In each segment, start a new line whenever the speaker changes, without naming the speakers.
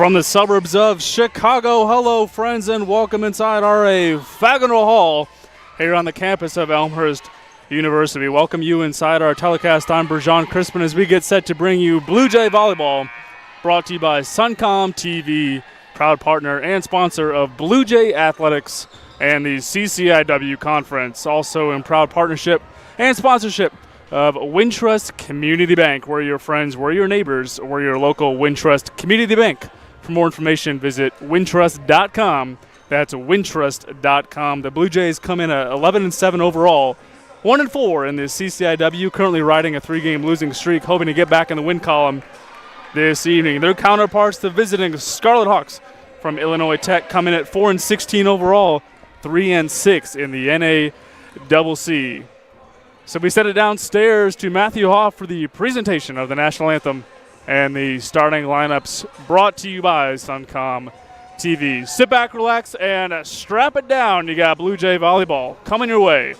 From the suburbs of Chicago, hello friends and welcome inside our Fagnall Hall here on the campus of Elmhurst University. Welcome you inside our telecast. I'm Berjan Crispin as we get set to bring you Blue Jay Volleyball, brought to you by Suncom TV, proud partner and sponsor of Blue Jay Athletics and the CCIW Conference. Also in proud partnership and sponsorship of Wintrust Community Bank. We're your friends, we're your neighbors, we're your local Wintrust Community Bank. For more information, visit wintrust.com. That's wintrust.com. The Blue Jays come in at 11-7 overall, 1-4 in the CCIW, currently riding a 3-game losing streak, hoping to get back in the win column this evening. Their counterparts, the visiting Scarlet Hawks from Illinois Tech, come in at 4-16 overall, 3-6 in the NACC. So we send it downstairs to Matthew Hoff for the presentation of the national anthem and the starting lineups, brought to you by Suncom TV. Sit back, relax, and strap it down. You got Blue Jay Volleyball coming your way.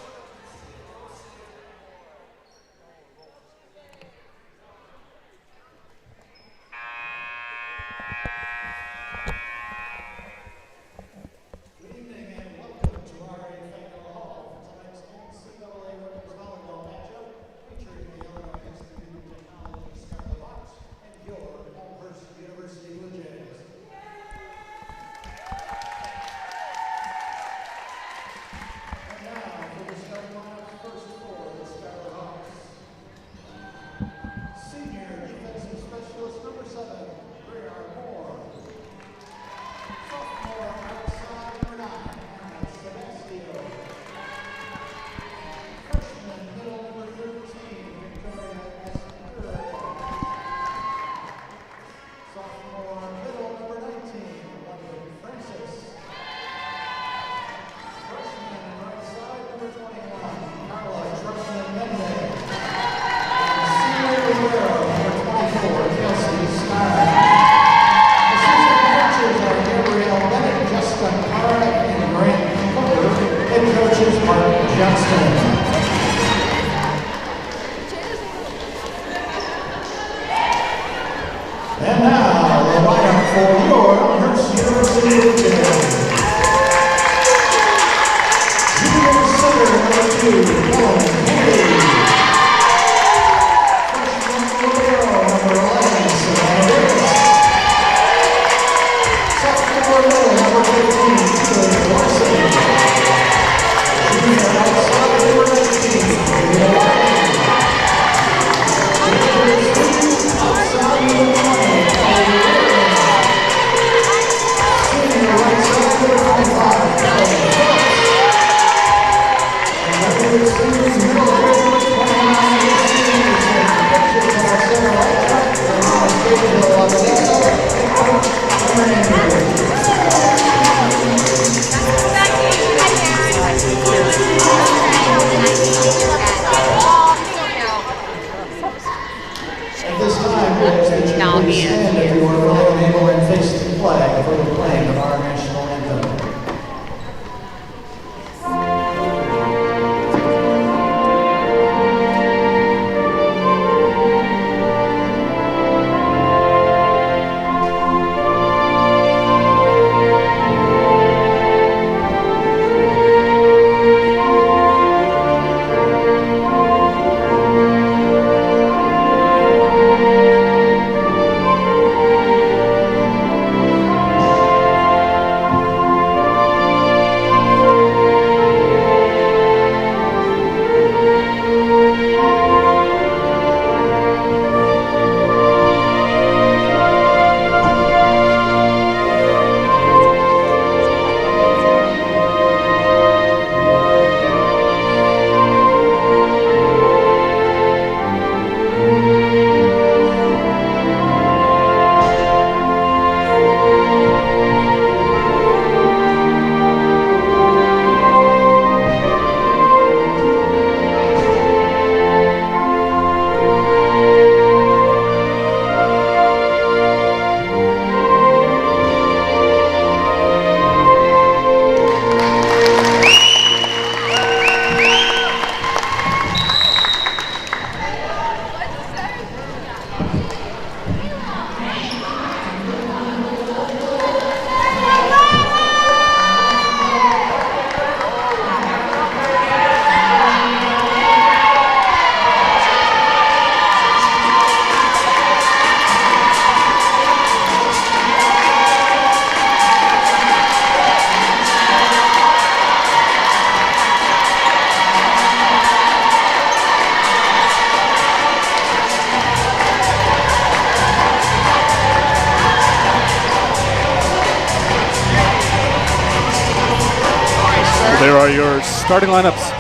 your starting lineups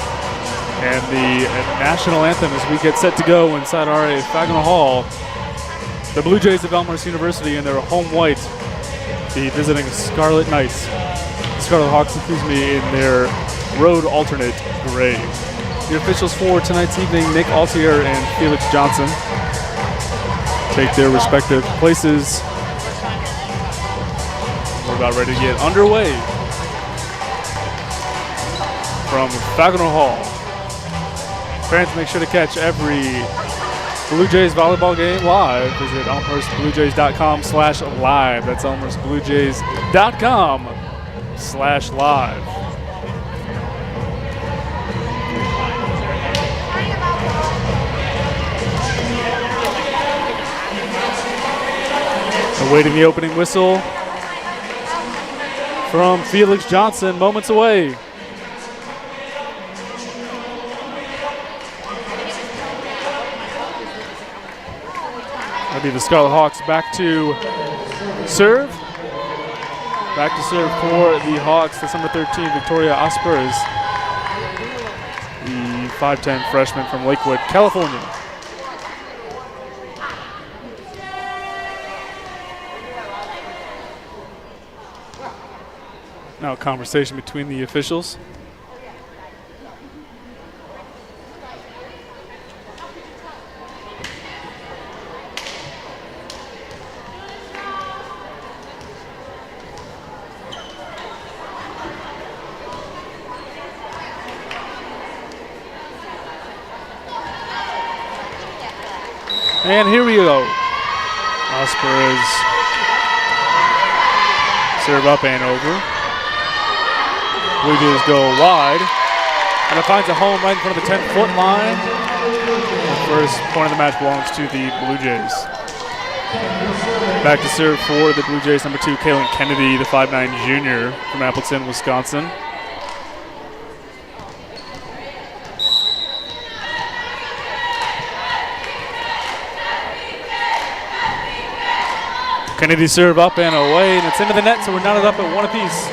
and the national anthem as we get set to go inside RA Fagnall Hall. The Blue Jays of Elmhurst University in their home white, the visiting Scarlet Knights, Scarlet Hawks, in their road alternate gray. The officials for tonight's evening, Nick Altier and Felix Johnson, take their respective places. We're about ready to get underway from Fagnall Hall. Fans, make sure to catch every Blue Jays volleyball game live. Visit elmhurstbluejays.com/live. That's elmhurstbluejays.com/live. Awaiting the opening whistle from Felix Johnson, moments away. That'll be the Scarlet Hawks back to serve. Back to serve for the Hawks. That's number 13, Victoria Aspers, the 5'10 freshman from Lakewood, California. Now a conversation between the officials. And here we go. Aspers serve up and over. Blue Jays go wide, and it finds a home right in front of the 10-foot line. The first point of the match belongs to the Blue Jays. Back to serve for the Blue Jays, number 2, Kaylin Kennedy, the 5'9 junior from Appleton, Wisconsin. Kennedy serve up and away, and it's into the net, so we're knotted up at one apiece.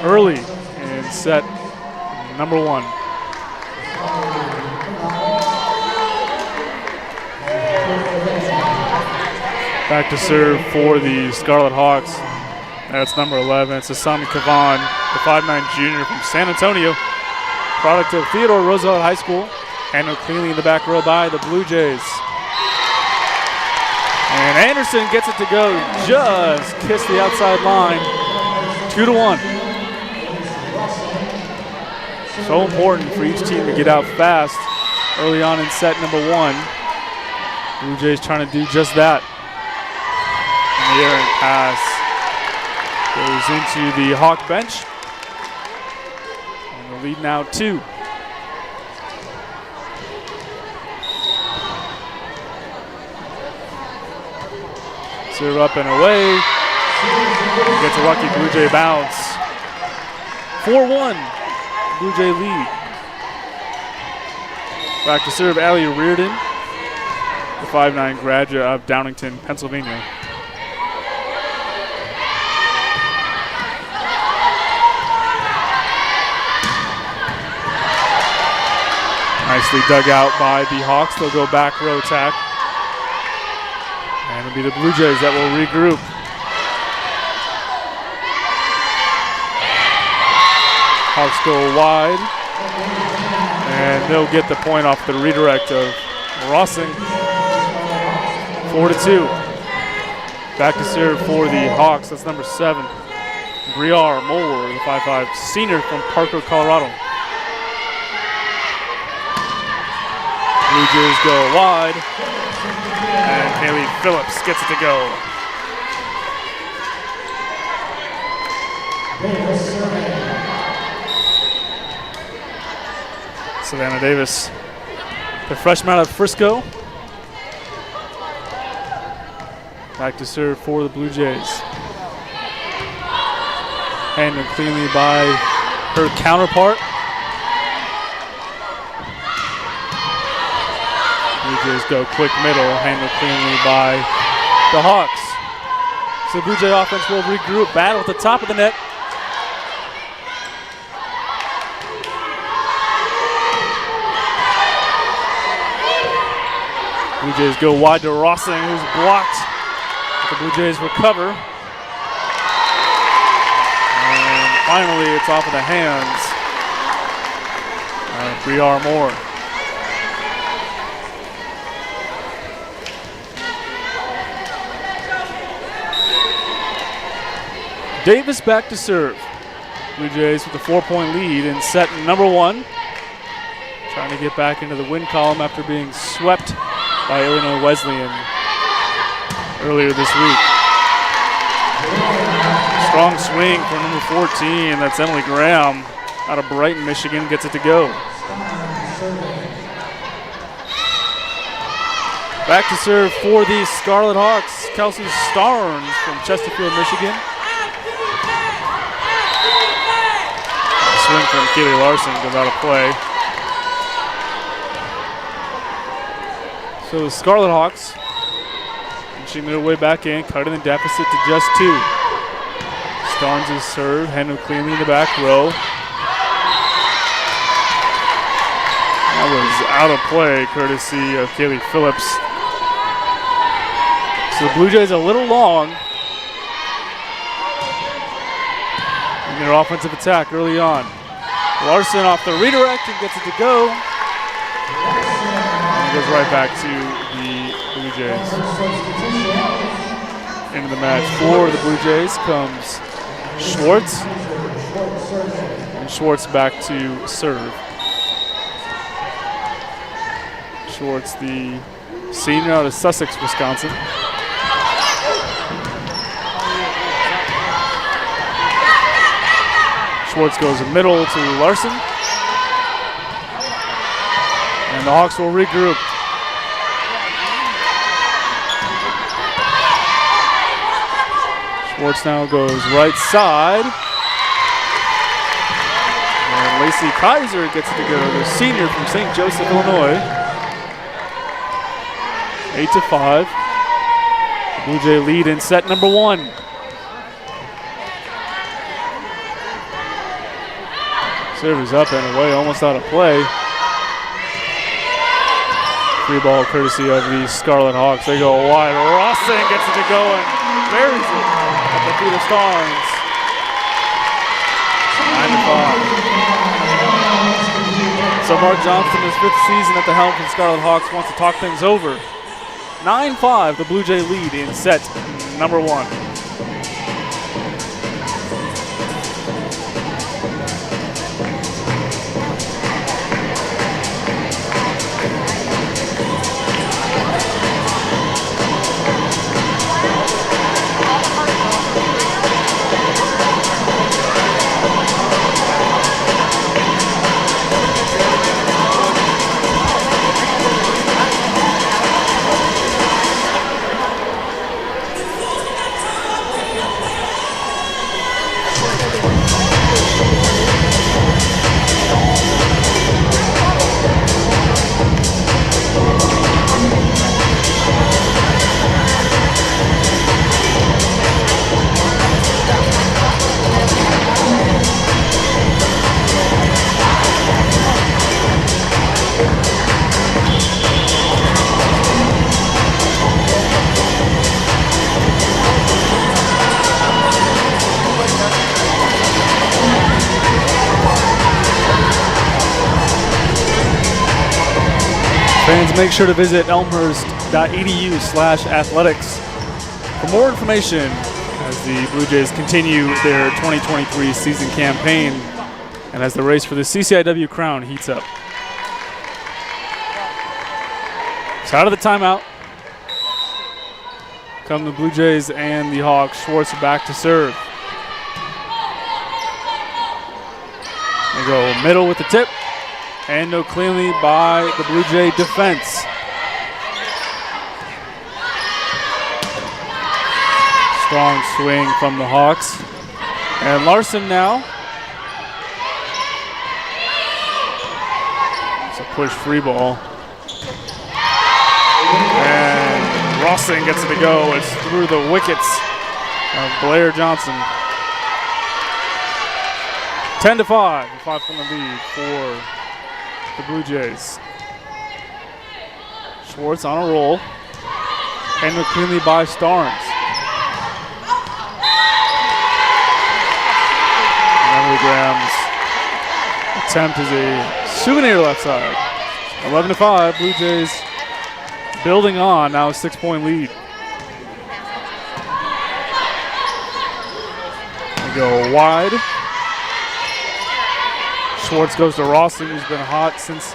Early in set number 1. Back to serve for the Scarlet Hawks. That's number 11. It's Asami Kavan, the 5'9 junior from San Antonio, product of Theodore Roosevelt High School, handled cleanly in the back row by the Blue Jays. And Anderson gets it to go, just kiss the outside line, 2-1. So important for each team to get out fast early on in set number 1. Blue Jays trying to do just that. And the errant pass goes into the Hawk bench. And the lead now 2. Serve up and away. Gets a lucky Blue Jay bounce. 4-1. Blue Jay lead. Back to serve Allie Reardon, the 5'9 graduate of Downingtown, Pennsylvania. Nicely dug out by the Hawks. They'll go back row attack. And it'll be the Blue Jays that will regroup. Hawks go wide, and they'll get the point off the redirect of Rossing. 4-2. Back to serve for the Hawks. That's number 7, Briar Moore, the 5'5 senior from Parker, Colorado. Blue Jays go wide, and Haley Phillips gets it to go. Savannah Davis, the freshman out of Frisco. Back to serve for the Blue Jays. Handled cleanly by her counterpart. Blue Jays go quick middle, handled cleanly by the Hawks. So the Blue Jay offense will regroup, battle at the top of the net. Blue Jays go wide to Rossing, who's blocked. The Blue Jays recover. And finally, it's off of the hands of B.R. Moore. Davis back to serve. Blue Jays with a 4-point lead in set number 1. Trying to get back into the win column after being swept by Illinois Wesleyan earlier this week. Strong swing for number 14. That's Emily Graham out of Brighton, Michigan. Gets it to go. Back to serve for the Scarlet Hawks, Kelsey Starnes from Chesterfield, Michigan. Swing from Keely Larson goes out of play. So the Scarlet Hawks inching their way back in, cutting the deficit to just 2. Starnes' serve, Henry cleanly in the back row. That was out of play, courtesy of Kaylee Phillips. So the Blue Jays a little long in their offensive attack early on. Larson off the redirect and gets it to go. And it goes right back to the Blue Jays. Into the match for the Blue Jays comes Schwartz. And Schwartz back to serve. Schwartz, the senior out of Sussex, Wisconsin. Schwartz goes middle to Larson. And the Hawks will regroup. Schwartz now goes right side. And Lacey Kaiser gets it to go, the senior from St. Joseph, Illinois. 8-5. The Blue Jay lead in set number 1. Serve is up and away, almost out of play. Free ball courtesy of the Scarlet Hawks. They go wide. Rossing gets it to go and buries it at the feet of Starnes. 9-5. So Mark Johnston, his 5th season at the helm for the Scarlet Hawks, wants to talk things over. 9-5, the Blue Jay lead in set number 1. Fans, make sure to visit elmhurst.edu/athletics for more information as the Blue Jays continue their 2023 season campaign and as the race for the CCIW crown heats up. So out of the timeout come the Blue Jays and the Hawks. Schwartz back to serve. They go middle with the tip. And no cleanly by the Blue Jay defense. Strong swing from the Hawks. And Larson now. It's a push free ball. And Rossing gets it to go. It's through the wickets of Blair Johnson. 10-5. 5-point lead for the Blue Jays. Schwartz on a roll. Handled cleanly by Starnes. Emily Graham's attempt is a souvenir left side. 11-5, Blue Jays building on, now a 6-point lead. They go wide. Schwartz goes to Rawson, who's been hot since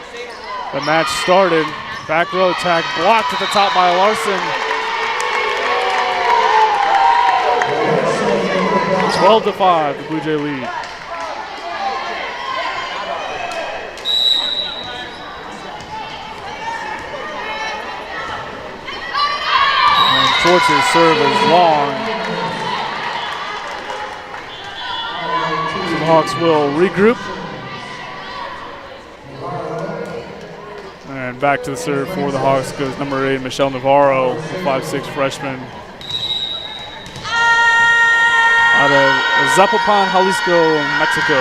the match started. Back row attack blocked at the top by Larson. 12-5, the Blue Jay lead. And Schwartz's serve is long. So the Hawks will regroup. And back to the serve for the Hawks goes number 8, Michelle Navarro, the 5'6" freshman. Out of Zapopan, Jalisco, Mexico.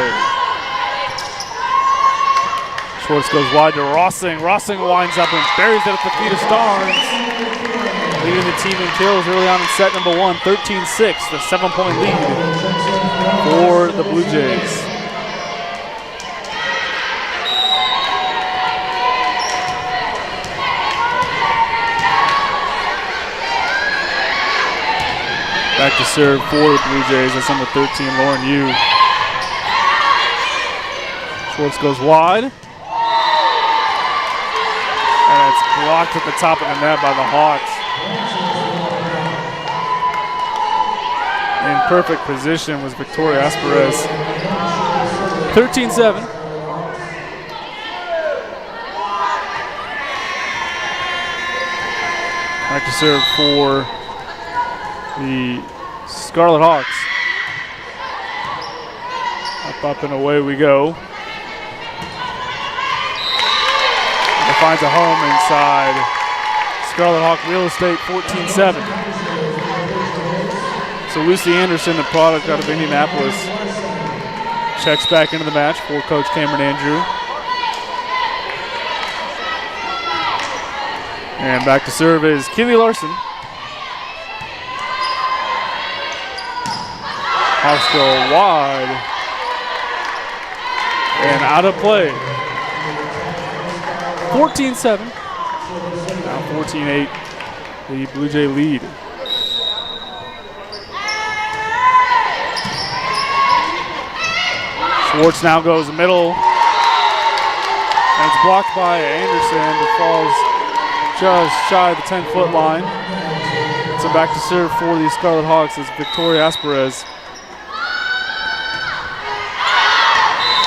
Schwartz goes wide to Rossing. Rossing winds up and buries it at the feet of Starnes. Leading the team in kills early on in set number 1, 13-6, the 7-point lead for the Blue Jays. Back to serve for the Blue Jays. That's number 13, Lauren Yu. Schwartz goes wide. And it's blocked at the top of the net by the Hawks. In perfect position was Victoria Asperez. 13-7. Back to serve for the Scarlet Hawks. Up and away we go. It finds a home inside Scarlet Hawk real estate, 14-7. So Lucy Anderson, the product out of Indianapolis, checks back into the match for Coach Cameron Andrew. And back to serve is Keely Larson. Hawks go wide and out of play. 14-7. Now 14-8, the Blue Jay lead. Schwartz now goes middle. And it's blocked by Anderson. It falls just shy of the 10-foot line. So back to serve for the Scarlet Hawks is Victoria Asperez.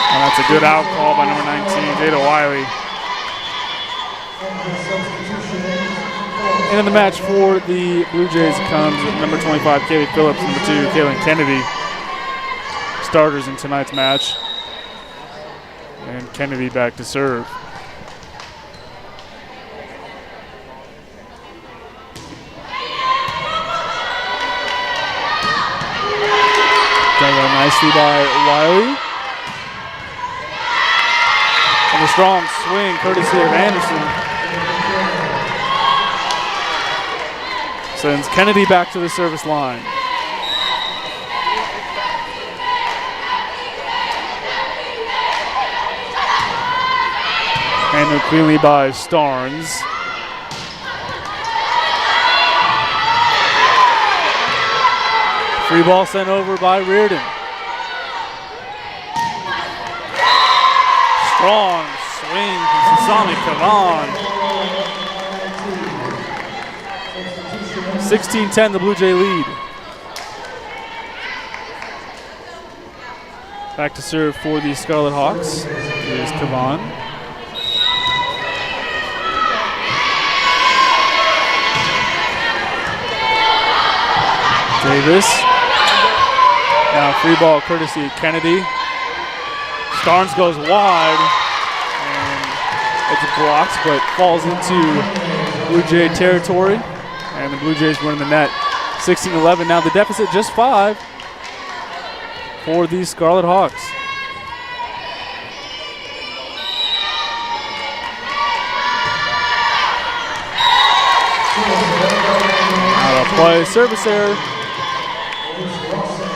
And that's a good out call by number 19, Jada Wiley. And in the match for the Blue Jays comes number 25, Kaylee Phillips, number 2, Kaylin Kennedy. Starters in tonight's match. And Kennedy back to serve. Done nicely by Wiley. And a strong swing courtesy of Anderson. Sends Kennedy back to the service line. Handled cleanly by Starnes. Free ball sent over by Reardon. Strong swing from Sasami Kavan. 16-10, the Blue Jay lead. Back to serve for the Scarlet Hawks is Kavan. Davis. Now free ball courtesy of Kennedy. Starnes goes wide, and it's blocked, but falls into Blue Jay territory, and the Blue Jays win the net, 16-11. Now the deficit just 5 for the Scarlet Hawks. Play service error.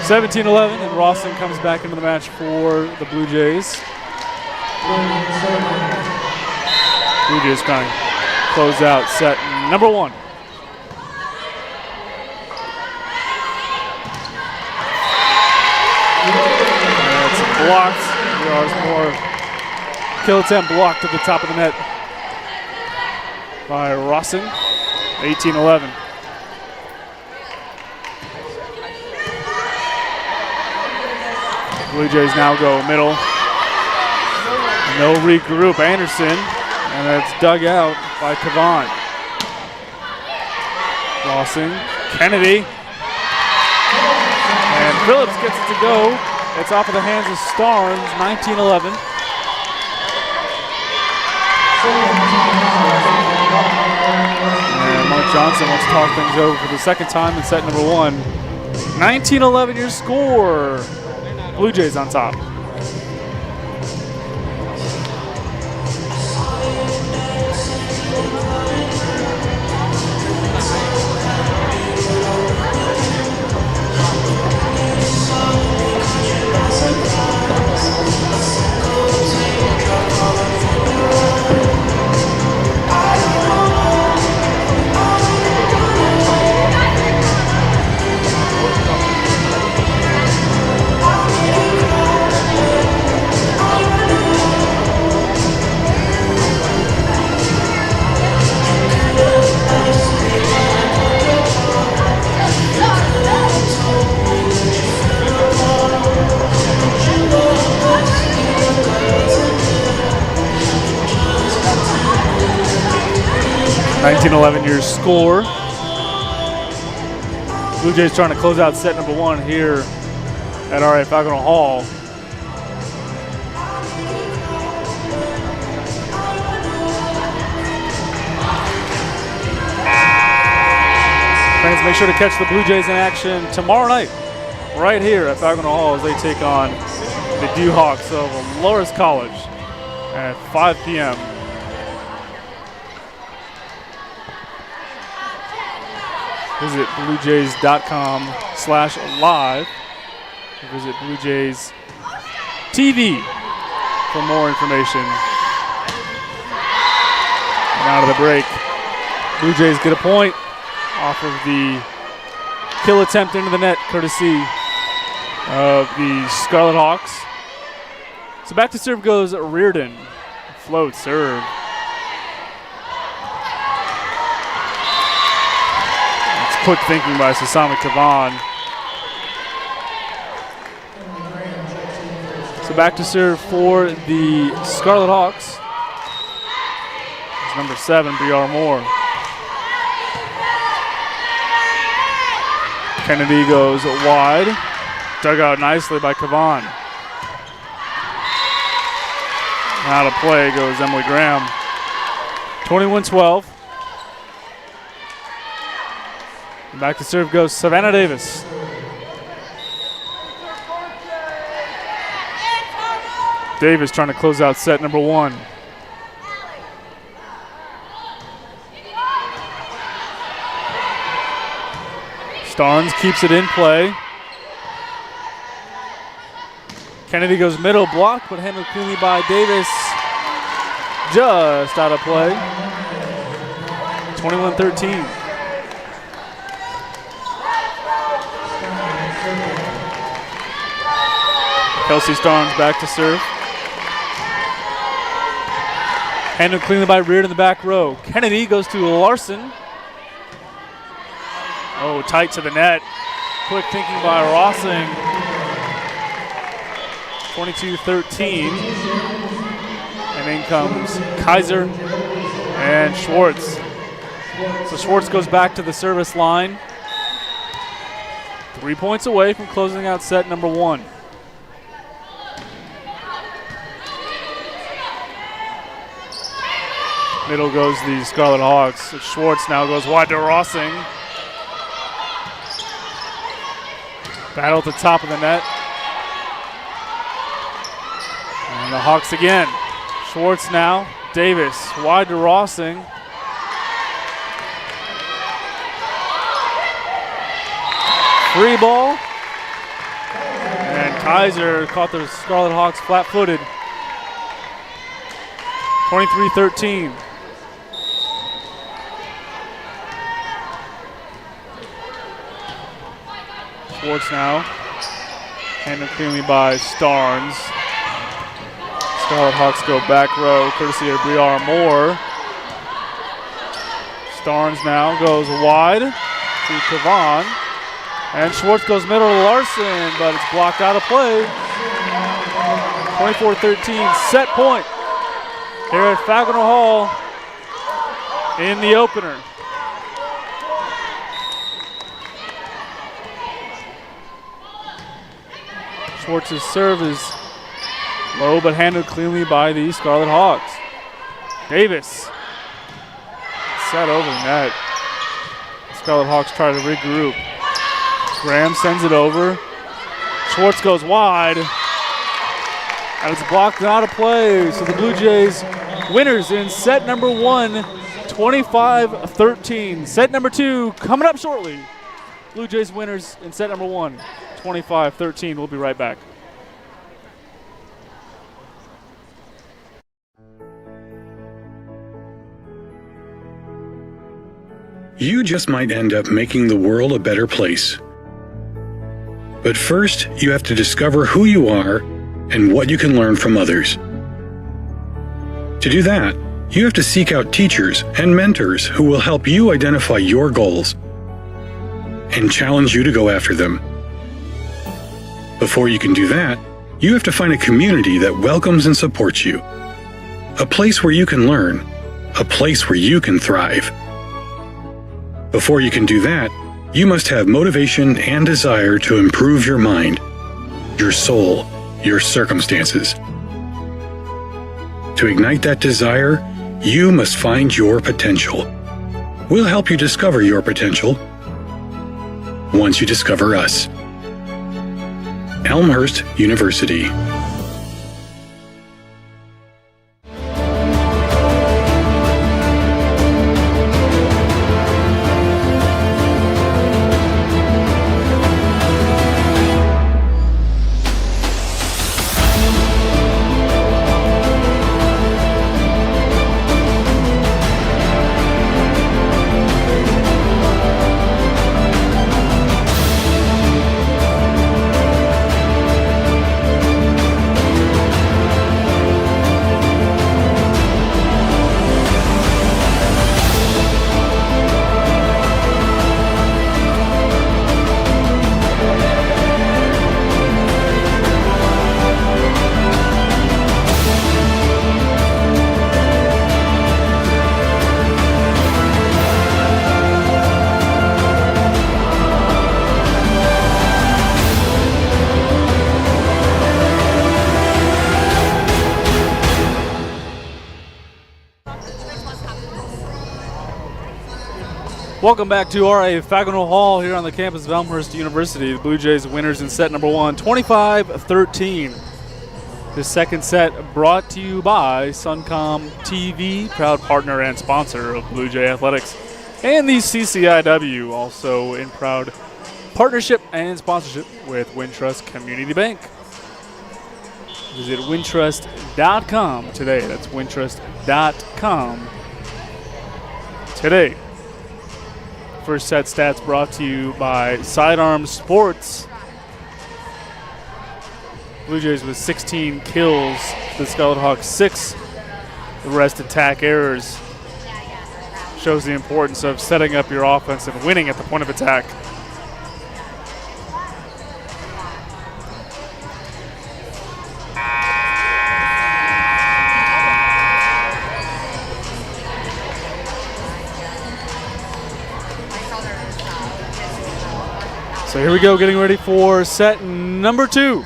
17-11, and Rawson comes back into the match for the Blue Jays. Blue Jays trying to close out set number 1. And it's blocked. There's more kill attempt blocked at the top of the net by Rawson. 18-11. Blue Jays now go middle. No regroup. Anderson, and it's dug out by Kavan. Rawson, Kennedy, and Phillips gets it to go. It's off of the hands of Starnes. 19-11. And Mark Johnson wants to talk things over for the second time in set number 1. 19-11 your score. Blue Jays on top. Your score. Blue Jays trying to close out set number 1 here at RA Falconer Hall. Fans, make sure to catch the Blue Jays in action tomorrow night, right here at Falconer Hall as they take on the Dewhawks of Loras College at 5 p.m. Visit bluejays.com/live. Visit Blue Jays TV for more information. And out of the break, Blue Jays get a point off of the kill attempt into the net, courtesy of the Scarlet Hawks. So back to serve goes Reardon. Float serve. Quick thinking by Sasami Kavan. So back to serve for the Scarlet Hawks. It's number 7, B.R. Moore. Kennedy goes wide. Dug out nicely by Kavan. Out of play goes Emily Graham. 21-12. Back to serve goes Savannah Davis. Davis trying to close out set number 1. Starnes keeps it in play. Kennedy goes middle, blocked, but handled cleanly by Davis. Just out of play. 21-13. Kelsey Starnes back to serve. Handled cleanly by Reard in the back row. Kennedy goes to Larson. Oh, tight to the net. Quick thinking by Rossing. 22-13. And in comes Kaiser and Schwartz. So Schwartz goes back to the service line. 3 points away from closing out set number 1. Middle goes the Scarlet Hawks. Schwartz now goes wide to Rossing. Battle at the top of the net. And the Hawks again. Schwartz now. Davis wide to Rossing. free ball. And Kaiser caught the Scarlet Hawks flat-footed. 23-13. Schwartz now. Handled cleanly by Starnes. Scarlet Hawks go back row, courtesy of Briar Moore. Starnes now goes wide to Kavan. And Schwartz goes middle to Larson, but it's blocked out of play. 24-13, set point here at Falconer Hall in the opener. Schwartz's serve is low but handled cleanly by the Scarlet Hawks. Davis set over the net. Scarlet Hawks try to regroup. Graham sends it over. Schwartz goes wide. And it's blocked out of play. So the Blue Jays winners in set number 1, 25-13. Set number 2 coming up shortly. Blue Jays winners in set number 1, 25-13. We'll be right back.
You just might end up making the world a better place. But first, you have to discover who you are and what you can learn from others. To do that, you have to seek out teachers and mentors who will help you identify your goals and challenge you to go after them. Before you can do that, you have to find a community that welcomes and supports you. A place where you can learn, a place where you can thrive. Before you can do that, you must have motivation and desire to improve your mind, your soul, your circumstances. To ignite that desire, you must find your potential. We'll help you discover your potential once you discover us. Elmhurst University.
Welcome back to RA Falconer Hall here on the campus of Elmhurst University. The Blue Jays winners in set number 1, 25-13. The second set brought to you by Suncom TV, proud partner and sponsor of Blue Jay Athletics, and the CCIW, also in proud partnership and sponsorship with Wintrust Community Bank. Visit wintrust.com today. That's wintrust.com today. First set stats brought to you by Sidearm Sports. Blue Jays with 16 kills, the Scarlet Hawks 6. The rest attack errors. Shows the importance of setting up your offense and winning at the point of attack. So here we go, getting ready for set number 2.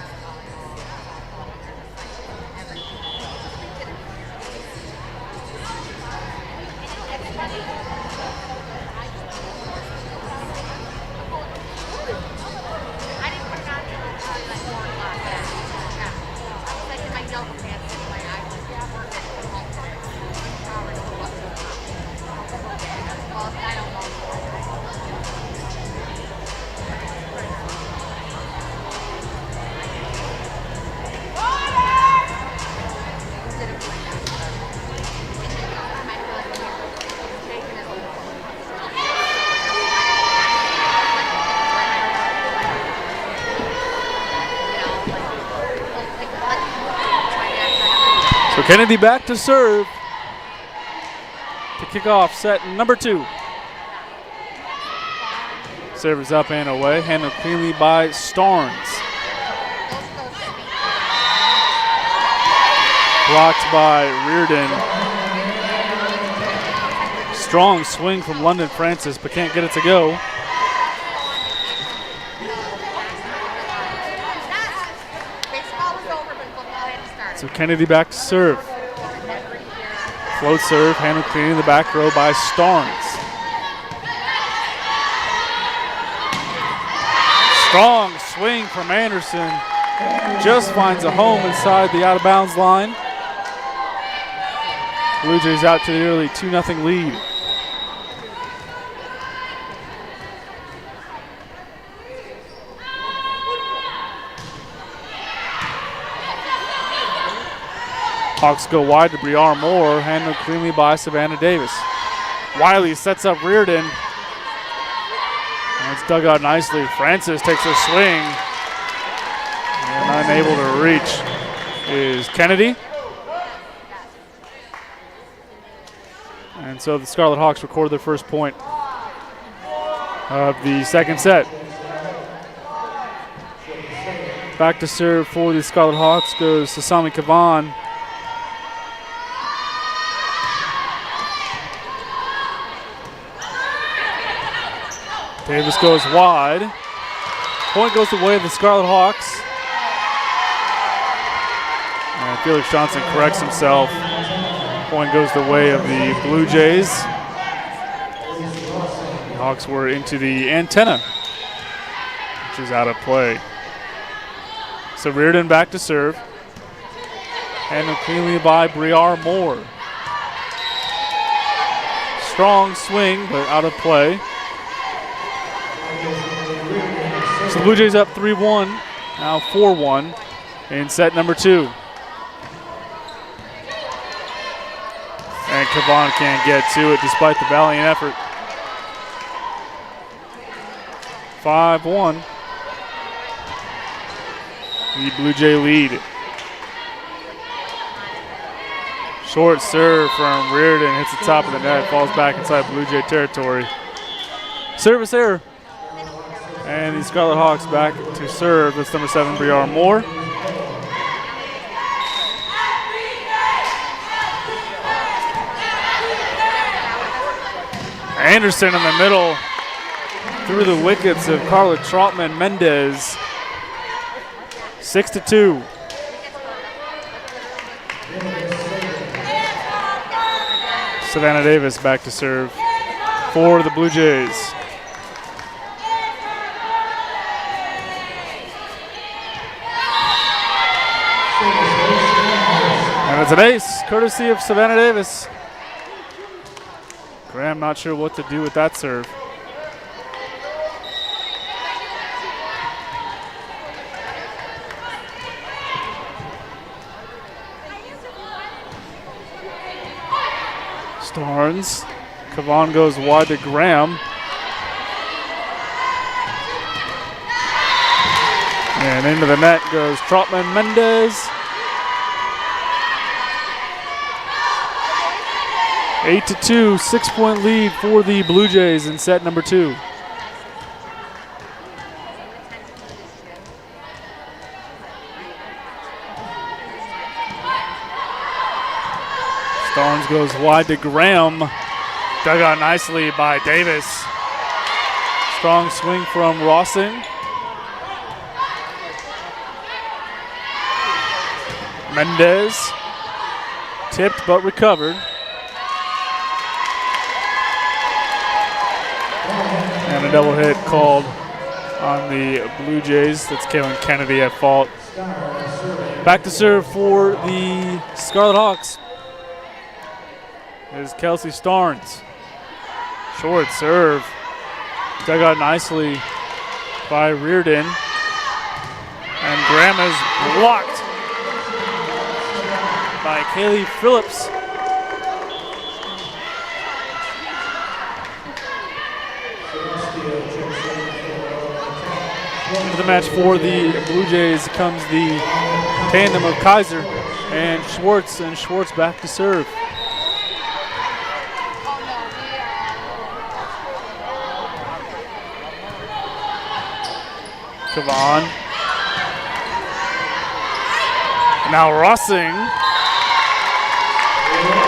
Kennedy back to serve to kick off set number 2. Serve is up and away, handled cleanly by Starnes. Blocked by Reardon. Strong swing from London Francis, but can't get it to go. So Kennedy back to serve. Float serve, handled cleanly in the back row by Starnes. Strong swing from Anderson. Just finds a home inside the out-of-bounds line. Blue Jays out to the early 2-0 lead. Hawks go wide to Briar Moore, handled cleanly by Savannah Davis. Wiley sets up Reardon. And it's dug out nicely. Francis takes a swing. And unable to reach is Kennedy. And so the Scarlet Hawks record their first point of the second set. Back to serve for the Scarlet Hawks goes Sasami Kavan. Davis goes wide. Point goes the way of the Scarlet Hawks. And Felix Johnson corrects himself. Point goes the way of the Blue Jays. The Hawks were into the antenna, which is out of play. So Reardon back to serve. Handled cleanly by Briar Moore. Strong swing, but out of play. So the Blue Jays up 3-1, now 4-1 in set number 2. And Kavan can't get to it despite the valiant effort. 5-1. The Blue Jay lead. Short serve from Reardon, hits the top of the net, falls back inside Blue Jay territory. Service error. And the Scarlet Hawks back to serve. That's number 7, Briar Moore. Anderson in the middle through the wickets of Carla Trotman Mendez. 6-2. Savannah Davis back to serve for the Blue Jays. And it's an ace, courtesy of Savannah Davis. Graham not sure what to do with that serve. Starnes. Kavan goes wide to Graham. And into the net goes Trotman Mendez. 8-2, 6-point lead for the Blue Jays in set number 2. Starnes goes wide to Graham. Dug out nicely by Davis. Strong swing from Rossing. Mendez. Tipped but recovered. And a double hit called on the Blue Jays. That's Kalen Kennedy at fault. Back to serve for the Scarlet Hawks is Kelsey Starnes. Short serve. Dug out nicely by Reardon. And Graham is blocked by Kaylee Phillips. Into the match for the Blue Jays comes the tandem of Kaiser And Schwartz back to serve. Kavan. Now Rossing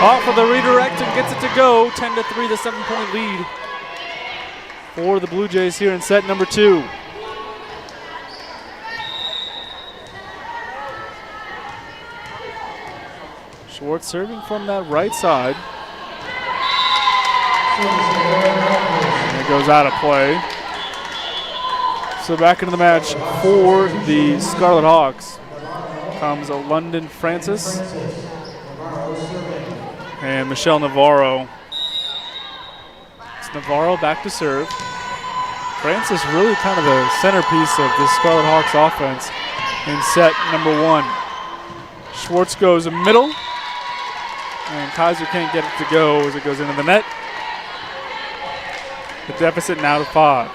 off of the redirect and gets it to go. 10-3, the 7-point lead for the Blue Jays here in set number 2. Schwartz serving from that right side. And it goes out of play. So back into the match for the Scarlet Hawks comes London Francis and Michelle Navarro. It's Navarro back to serve. Francis really kind of the centerpiece of the Scarlet Hawks offense in set number 1. Schwartz goes middle, and Kaiser can't get it to go as it goes into the net. The deficit now to 5.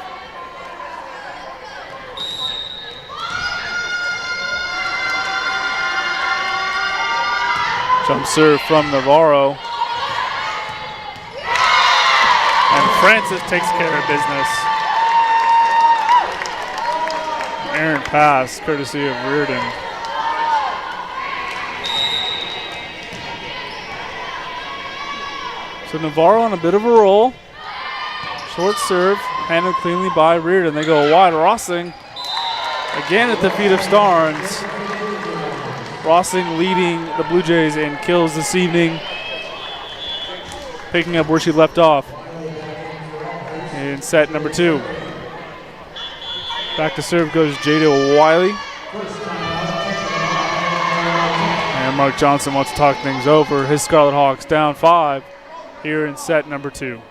Jump serve from Navarro. And Francis takes care of business. Errant pass, courtesy of Reardon. So Navarro on a bit of a roll. Short serve, handled cleanly by Reardon. They go wide. Rossing again at the feet of Starnes. Rossing leading the Blue Jays in kills this evening, picking up where she left off in set number 2. Back to serve goes Jada Wiley. And Mark Johnson wants to talk things over. His Scarlet Hawks down 5 here in set number 2.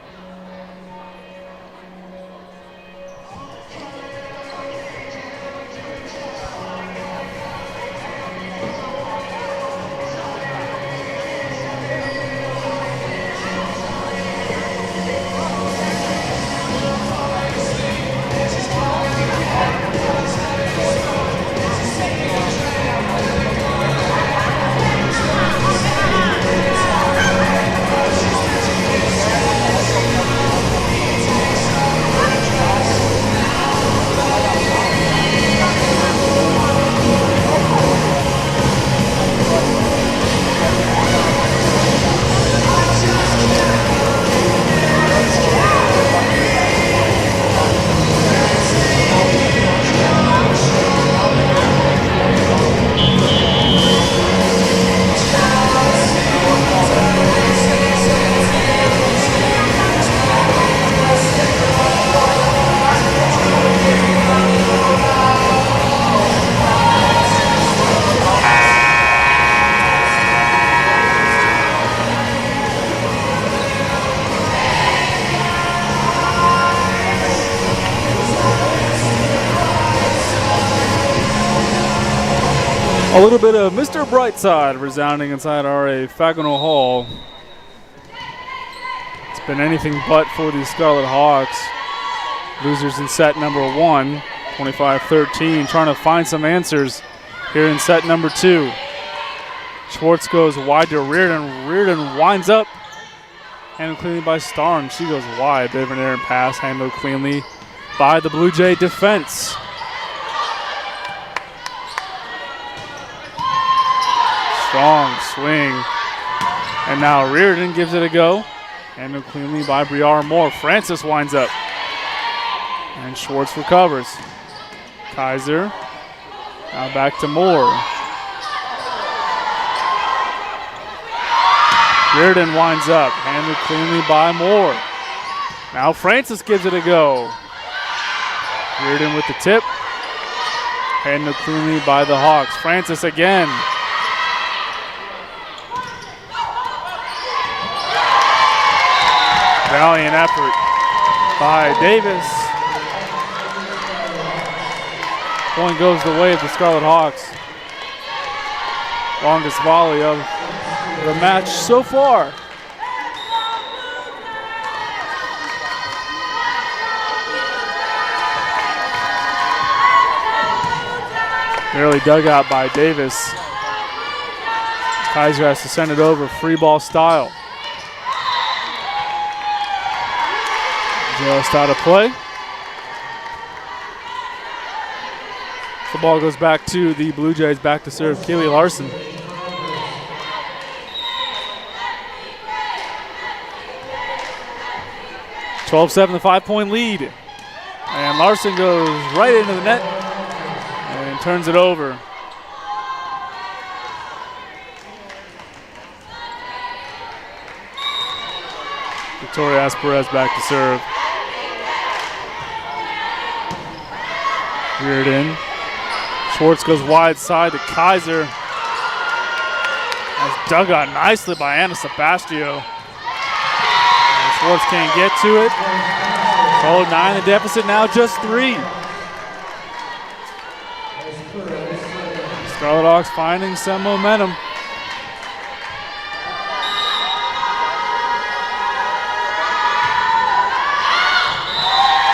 A little bit of Mr. Brightside resounding inside RA Fagonal Hall. It's been anything but for the Scarlet Hawks. Losers in set number 1, 25-13, trying to find some answers here in set number 2. Schwartz goes wide to Reardon. Reardon winds up, handled cleanly by Starn. She goes wide. Bit of an errant pass, handled cleanly by the Blue Jay defense. Strong swing. And now Reardon gives it a go. Handled cleanly by Briar Moore. Francis winds up. And Schwartz recovers. Kaiser. Now back to Moore. Reardon winds up. Handled cleanly by Moore. Now Francis gives it a go. Reardon with the tip. Handled cleanly by the Hawks. Francis again. Valiant effort by Davis. Point goes the way of the Scarlet Hawks. Longest volley of the match so far. Barely dug out by Davis. Kaiser has to send it over, free ball style. Just out of play. The ball goes back to the Blue Jays, back to serve Keely Larson. (12-7) the 5-point lead. And Larson goes right into the net and turns it over. Victoria Asperez back to serve. Reared in. Schwartz goes wide side to Kaiser. That's dug out nicely by Anna Sebastio. And Schwartz can't get to it. 12-9 the deficit, now just 3. Scarlet Hawks finding some momentum.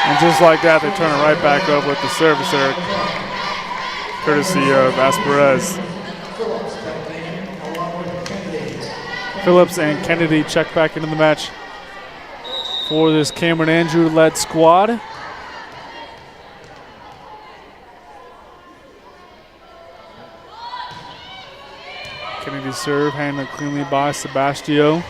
And just like that, they turn it right back over with the service error, courtesy of Asperez. Phillips and Kennedy check back into the match for this Cameron Andrew-led squad. Kennedy serve, handled cleanly by Sebastio.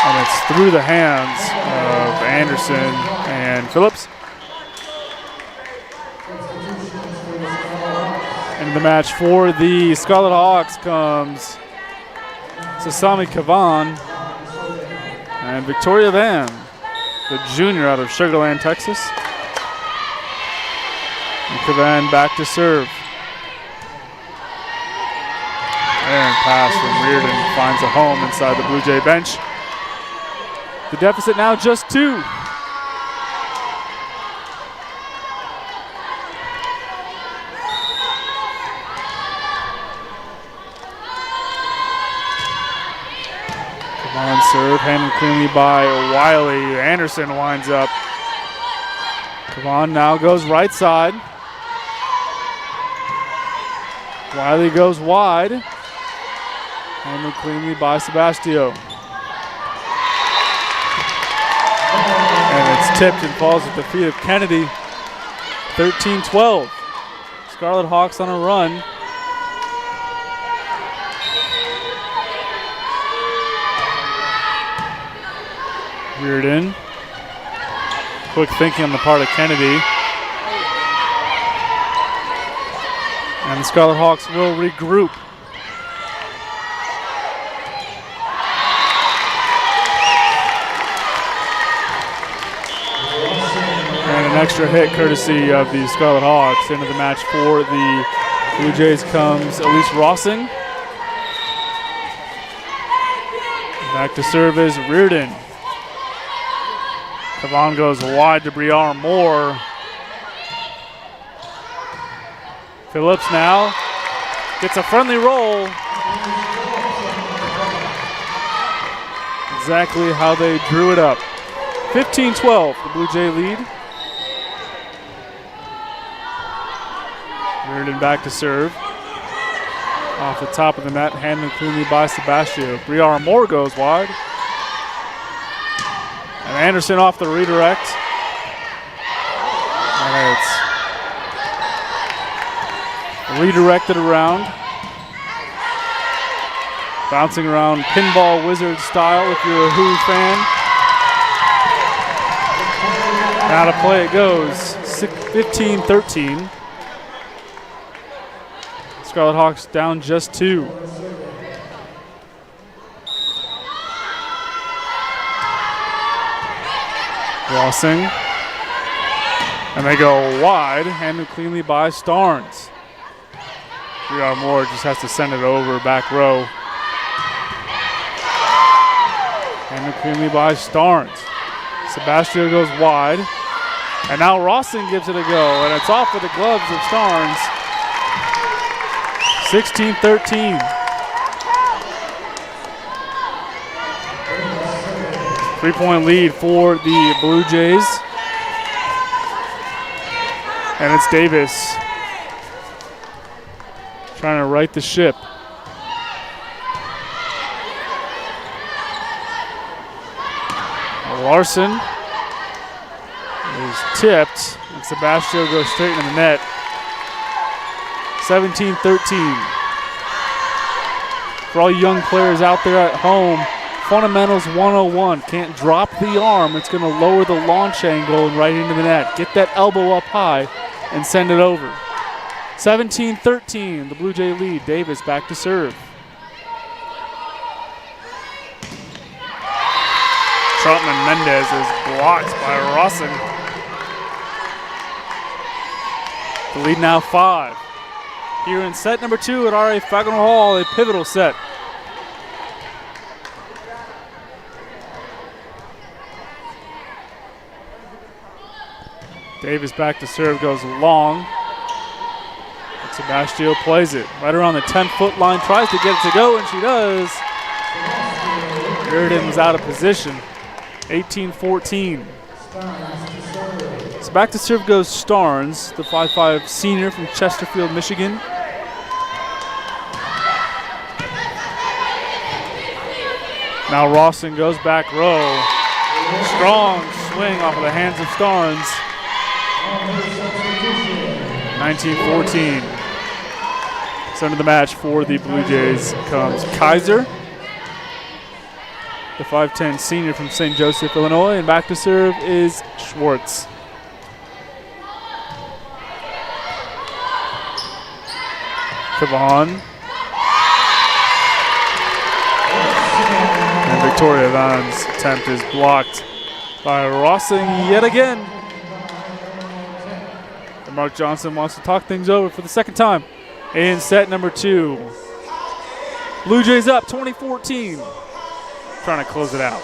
And it's through the hands of Anderson and Phillips. In the match for the Scarlet Hawks comes Sasami Kavan and Victoria Van, the junior out of Sugar Land, Texas. And Kavan back to serve. And pass from Reardon finds a home inside the Blue Jay bench. The deficit now just 2. Come on, serve, handled cleanly by Wiley. Anderson winds up. Come on, now goes right side. Wiley goes wide. Handled cleanly by Sebastio. And it's tipped and falls at the feet of Kennedy. 13-12. Scarlet Hawks on a run. Reared in. Quick thinking on the part of Kennedy. And the Scarlet Hawks will regroup. An extra hit courtesy of the Scarlet Hawks. Into the match for the Blue Jays comes Elise Rossing. Back to serve is Reardon. Kavan goes wide to Briar Moore. Phillips now gets a friendly roll. Exactly how they drew it up. 15-12, the Blue Jay lead. Reardon back to serve. Off the top of the net, handled cleanly by Sebastio. Briar Moore goes wide. And Anderson off the redirect. And it's redirected around. Bouncing around pinball wizard style if you're a Who fan. Now to play it goes. 15-13. Scarlet Hawks down just 2. Rossing. And they go wide, handled cleanly by Starnes. Briar Moore just has to send it over back row. Handled cleanly by Starnes. Sebastio goes wide. And now Rossing gives it a go, and it's off with the gloves of Starnes. 16-13. Three-point lead for the Blue Jays. And it's Davis trying to right the ship. Larson is tipped, and Sebastio goes straight into the net. 17-13. For all you young players out there at home, Fundamentals 101. Can't drop the arm. It's going to lower the launch angle and right into the net. Get that elbow up high and send it over. 17-13, the Blue Jay lead. Davis back to serve. Troutman Mendez is blocked by Rossing. The lead now 5. Here in set number 2 at RA Fagenal Hall, a pivotal set. Davis back to serve, goes long. And Sebastio plays it right around the 10-foot line, tries to get it to go, and she does. Sheridan was out of position. 18-14. So back to serve goes Starnes, the 5'5" senior from Chesterfield, Michigan. Now Rawson goes back row. Strong swing off of the hands of Starnes. 19-14. Center of the match for the Blue Jays comes Kaiser, the 5'10" senior from St. Joseph, Illinois, and back to serve is Schwartz. Kavahan. And Victoria Van's attempt is blocked by Rossing yet again. And Mark Johnson wants to talk things over for the second time in set number 2. Blue Jays up 20-14. Trying to close it out.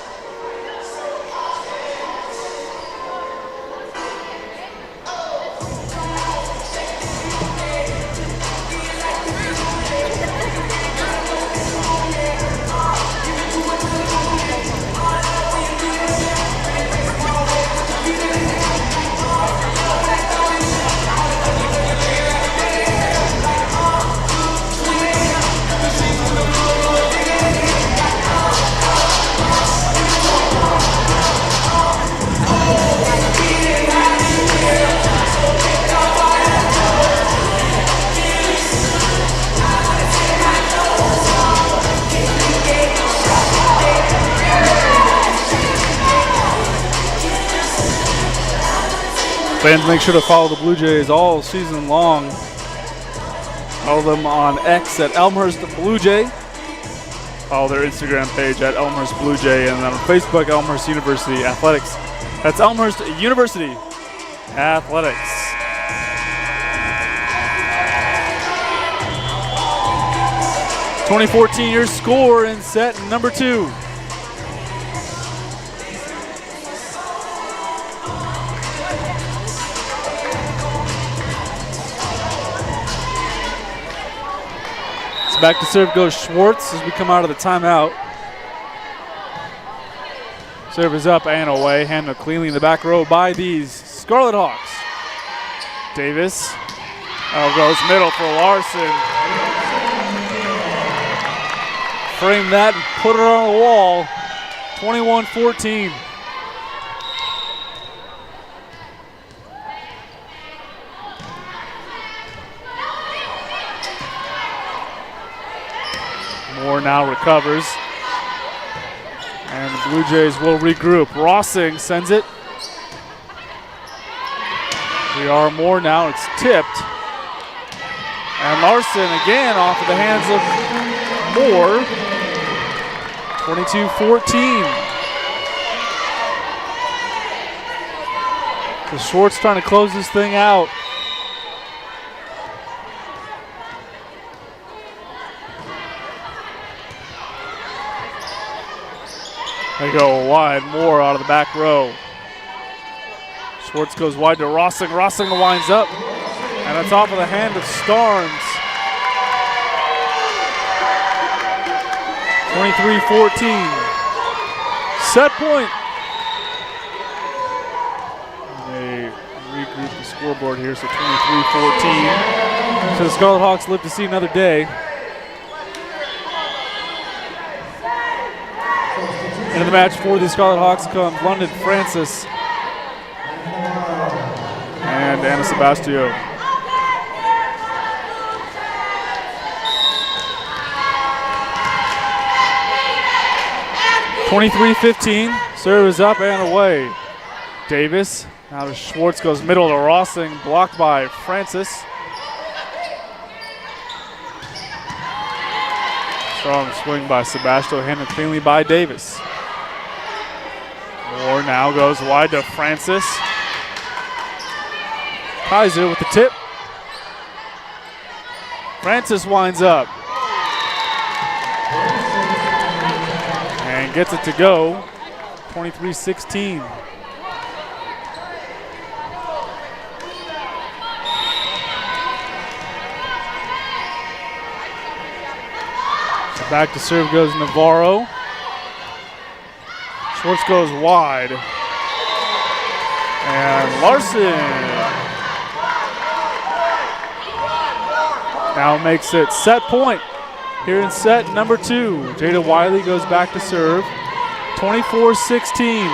Fans, make sure to follow the Blue Jays all season long. Follow them on X at Elmhurst Blue Jay. Follow their Instagram page at Elmhurst Blue Jay, and on Facebook, Elmhurst University Athletics. That's Elmhurst University Athletics. .2014 your score in set number 2. Back to serve goes Schwartz as we come out of the timeout. Serve is up and away. Handled cleanly in the back row by these Scarlet Hawks. Davis. Goes middle for Larson. Frame that and put it on the wall. 21-14. Moore now recovers. And the Blue Jays will regroup. Rossing sends it. We are Moore now. It's tipped. And Larson again off of the hands of Moore. 22-14. So Schwartz trying to close this thing out. They go wide, Moore out of the back row. Schwartz goes wide to Rossing. Rossing winds up, and it's off of the hand of Starnes. 23-14. Set point. And they regroup the scoreboard here, so 23-14. So the Scarlet Hawks live to see another day. Into the match for the Scarlet Hawks comes London Francis and Anna Sebastio. (23-15). Serve is up and away. Davis. Now to Schwartz, goes middle to Rossing, blocked by Francis. Strong swing by Sebastio, handled cleanly by Davis. Moore now goes wide to Francis. Kaiser with the tip. Francis winds up. And gets it to go. 23-16. So back to serve goes Navarro. Schwartz goes wide. And Larson now makes it set point here in set number 2. Jada Wiley goes back to serve. 24-16.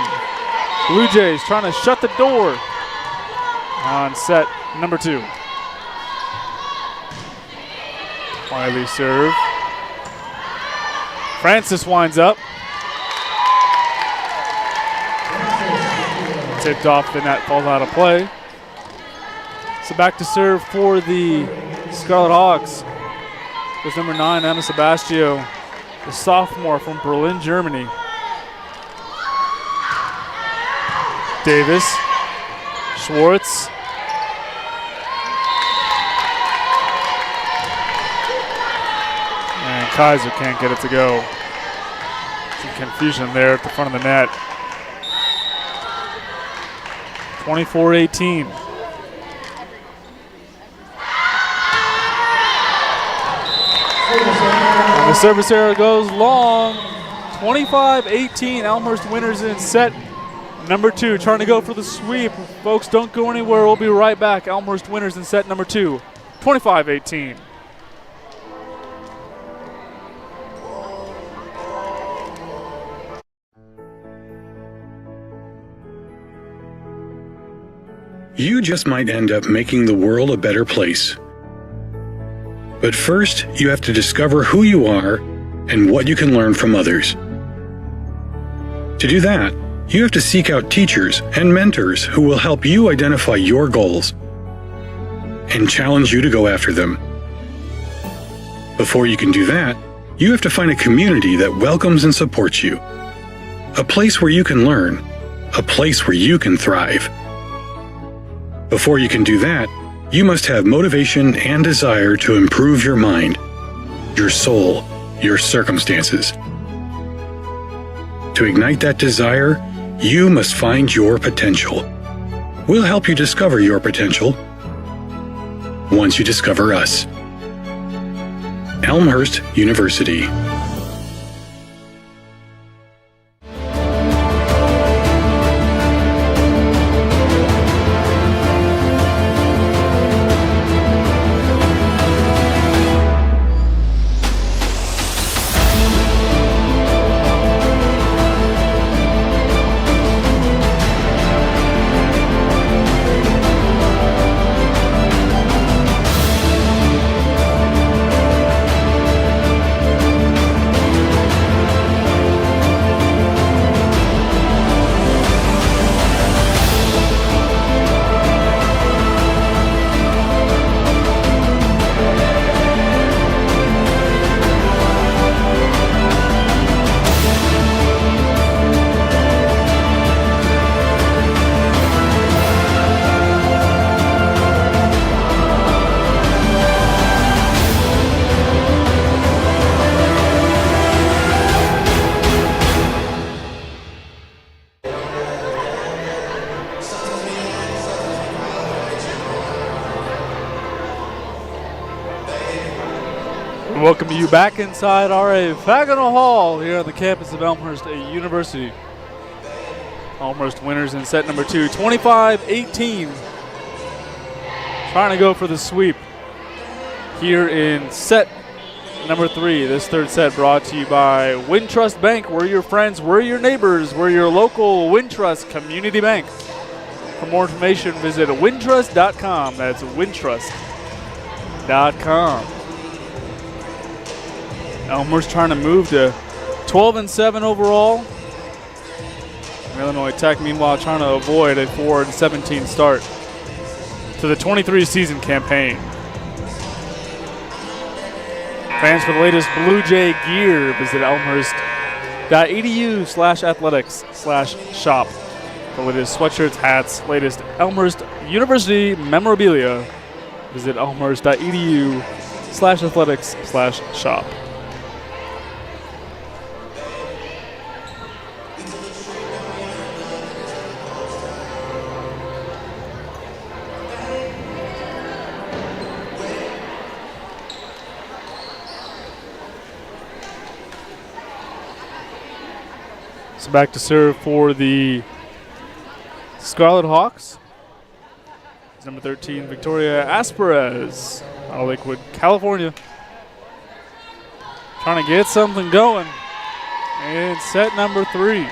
Blue Jays trying to shut the door on set number 2. Wiley serve. Francis winds up. Tipped off the net, falls out of play. So back to serve for the Scarlet Hawks. There's number 9, Anna Sebastio, the sophomore from Berlin, Germany. Davis, Schwartz. And Kaiser can't get it to go. Some confusion there at the front of the net. 24-18. And the service error goes long. 25-18. Elmhurst winners in set number 2. Trying to go for the sweep. Folks, don't go anywhere. We'll be right back. Elmhurst winners in set number 2. 25-18.
You just might end up making the world a better place. But first, you have to discover who you are and what you can learn from others. To do that, you have to seek out teachers and mentors who will help you identify your goals and challenge you to go after them. Before you can do that, you have to find a community that welcomes and supports you. A place where you can learn. A place where you can thrive. Before you can do that, you must have motivation and desire to improve your mind, your soul, your circumstances. To ignite that desire, you must find your potential. We'll help you discover your potential once you discover us. Elmhurst University.
Welcome you back inside our Fagonal Hall here on the campus of Elmhurst University. Elmhurst winners in set number 2, 25-18. Trying to go for the sweep here in set number 3. This third set brought to you by Wintrust Bank. We're your friends, we're your neighbors, we're your local Wintrust community bank. For more information, visit wintrust.com. That's wintrust.com. Elmhurst trying to move to 12-7 overall. Illinois Tech, meanwhile, trying to avoid a 4-17 start to the 23 season campaign. Fans for the latest Blue Jay gear, visit elmhurst.edu/athletics/shop. For the latest sweatshirts, hats, latest Elmhurst University memorabilia, visit elmhurst.edu/athletics/shop. So back to serve for the Scarlet Hawks. It's number 13, Victoria Asperez, out of Lakewood, California. Trying to get something going in set number 3.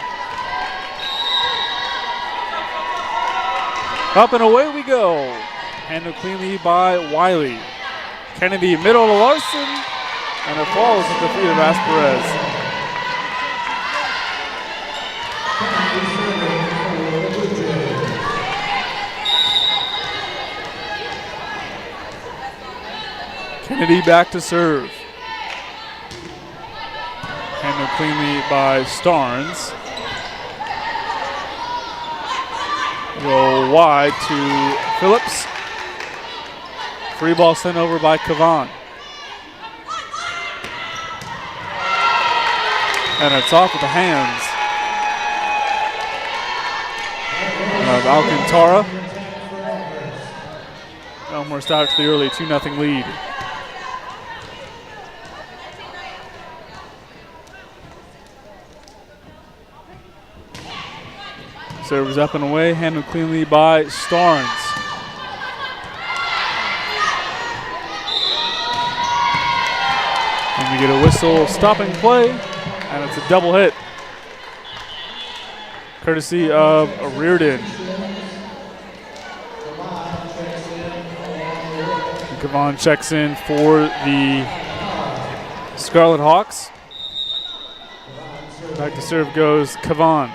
Up and away we go. Handled cleanly by Wiley. Kennedy middle to Larson, and it falls at the feet of Asperez. Kennedy back to serve. Handled cleanly by Starnes. Go wide to Phillips. Free ball sent over by Kavan. And it's off with the hands of Alcantara. Elmhurst out to the early 2-0 lead. Serves up and away, handled cleanly by Starnes. And we get a whistle stopping play, and it's a double hit, courtesy of Reardon. Kavan checks in for the Scarlet Hawks. Back to serve goes Kavan.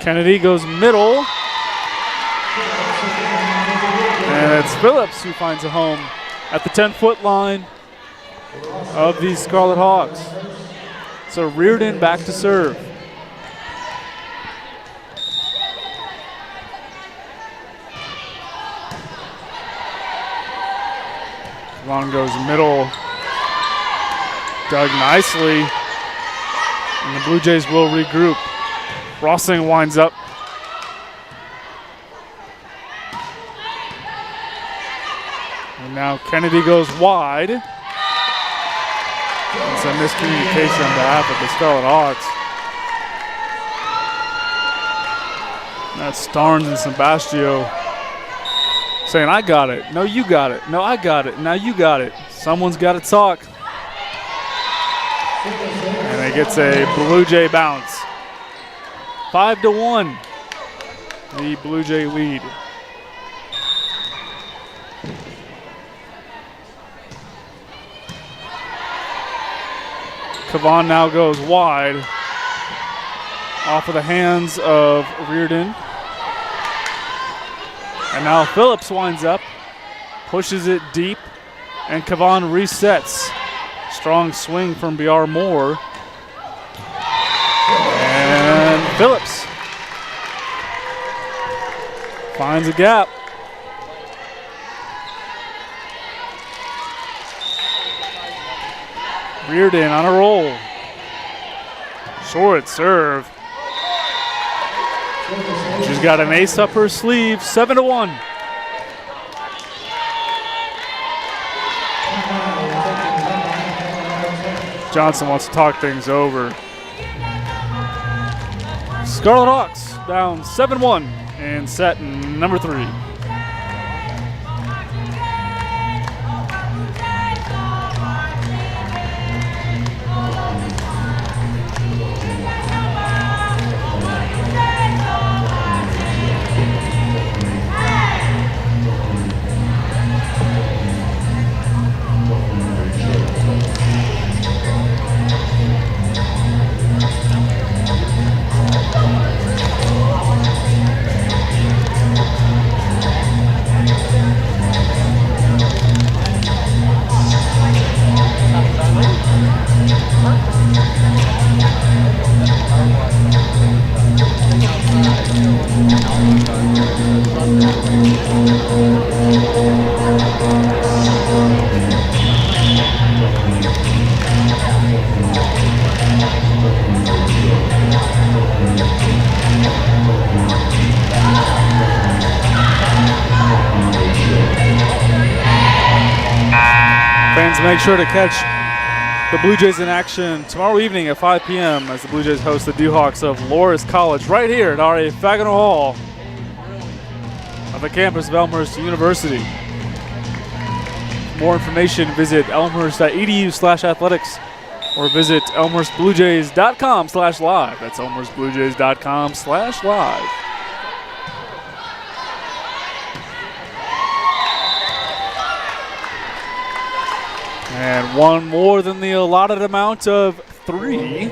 Kennedy goes middle. And it's Phillips who finds a home at the 10-foot line of the Scarlet Hawks. So Reardon back to serve. Long goes middle. Dug nicely. And the Blue Jays will regroup. Rossing winds up. And now Kennedy goes wide. It's a miscommunication on behalf of the Scarlet Hawks. That's Starnes and Sebastio saying, I got it. No, you got it. No, I got it. Now you got it. Someone's got to talk. And it gets a Blue Jay bounce. 5-1, the Blue Jay lead. Kavan now goes wide, off of the hands of Reardon. And now Phillips winds up, pushes it deep, and Kavan resets. Strong swing from B.R. Moore. And Phillips finds a gap. Reardon on a roll. Short serve. She's got an ace up her sleeve, 7-1. Johnson wants to talk things over. Scarlet Hawks down 7-1 in set number 3. Fans, make sure to catch the Blue Jays in action tomorrow evening at 5 p.m. as the Blue Jays host the Dewhawks of Loras College right here at RA Fagenal Hall on the campus of Elmhurst University. For more information, visit elmhurst.edu/athletics or visit elmhurstbluejays.com/live. That's elmhurstbluejays.com/live. And one more than the allotted amount of 3.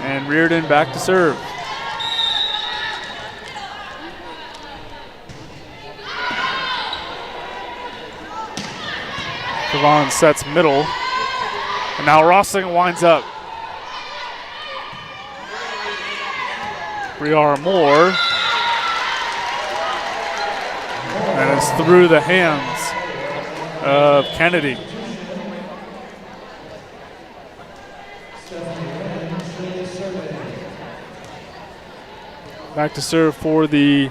And Reardon back to serve. Kavon sets middle. And now Rossing winds up. Briar Moore. And it's through the hands of Kennedy. Back to serve for the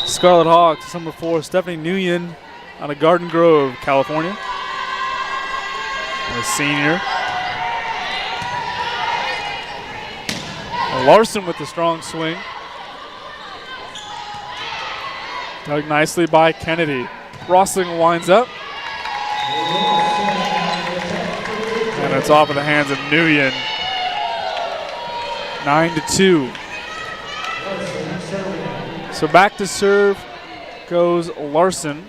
Scarlet Hawks, number 4, Stephanie Nguyen out of Garden Grove, California. A senior. Larson with the strong swing. Dug nicely by Kennedy. Rossing winds up. And it's off of the hands of Nguyen. 9-2. So back to serve goes Larson.